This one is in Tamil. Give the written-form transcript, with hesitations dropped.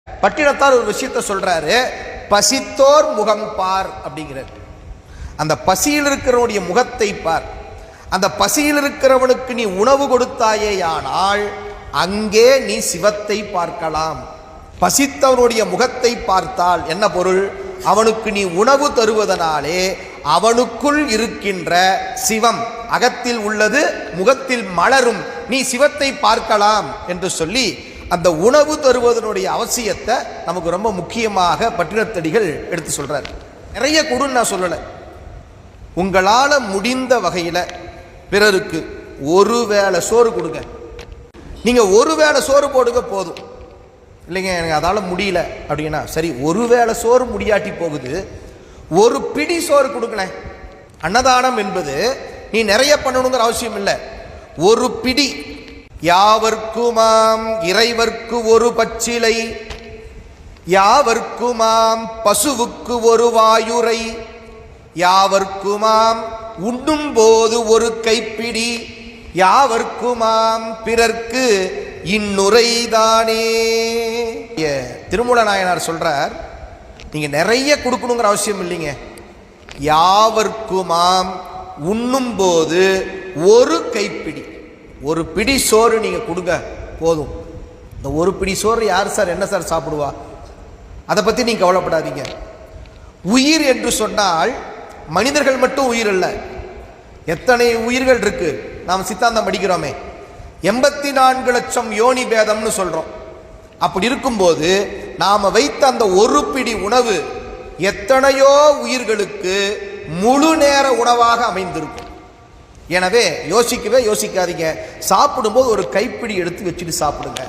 பட்டினத்தார் ஒரு விஷயத்தை சொல்றாரு, பசித்தோர் முகம் பார் அப்படிங்கிறார். அந்த பசியில் இருக்கிறவனுடைய முகத்தை பார். அந்த பசியில் இருக்கிறவனுக்கு நீ உணவு கொடுத்தாயேயானால் அங்கே நீ சிவத்தை பார்க்கலாம். பசித்தவனுடைய முகத்தை பார்த்தால் என்ன பொருள்? அவனுக்கு நீ உணவு தருவதனாலே அவனுக்குள் இருக்கின்ற சிவம் அகத்தில் உள்ளது முகத்தில் மலரும், நீ சிவத்தை பார்க்கலாம் என்று சொல்லி அந்த உணவு தருவதனுடைய அவசியத்தை நமக்கு ரொம்ப முக்கியமாக பட்டினத்தடிகள் எடுத்து சொல்றார். நிறைய கொடுன்னு நான் சொல்லலை, உங்களால் முடிந்த வகையில் பிறருக்கு ஒரு வேளை சோறு கொடுங்க. நீங்கள் ஒரு வேளை சோறு போடுங்க போதும். இல்லைங்க எனக்கு அதால் முடியல அப்படின்னா சரி, ஒரு வேளை சோறு முடியாட்டி போகுது, ஒரு பிடி சோறு கொடுக்கல. அன்னதானம் என்பது நீ நிறைய பண்ணணுங்கிற அவசியம் இல்லை, ஒரு பிடி. யாவர்க்குமாம் இறைவர்க்கு ஒரு பச்சிலை, யாவர்க்குமாம் பசுவுக்கு ஒரு வாயுரை, யாவர்க்குமாம் உண்ணும் போது ஒரு கைப்பிடி, யாவர்க்குமாம் பிறர்க்கு இந்நுரைதானே. திருமூல நாயனார் சொல்றார், நீங்க நிறைய கொடுக்கணுங்கிற அவசியம் இல்லைங்க, யாவர்க்குமாம் உண்ணும் போது ஒரு கைப்பிடி, ஒரு பிடி சோறு நீங்க கொடுங்க போதும். இந்த ஒரு பிடி சோறு யார் சார் என்ன சார் சாப்பிடுவா? அதை பத்தி நீங்க கவலைப்படாதீங்க. உயிர் என்று சொன்னால் மனிதர்கள் மட்டும் உயிர் அல்ல, எத்தனை உயிர்கள் இருக்கு. நாம் சித்தாந்தம் படிக்கிறோமே, 84 லட்சம் யோனி பேதம்னு சொல்றோம். அப்படி இருக்கும்போது நாம வைத்த அந்த ஒரு பிடி உணவு எத்தனையோ உயிர்களுக்கு முழு நேர உணவாக அமைந்திருக்கும். எனவே யோசிக்கவே யோசிக்காதீங்க, சாப்பிடும்போது ஒரு கைப்பிடி எடுத்து வச்சுட்டு சாப்பிடுங்க.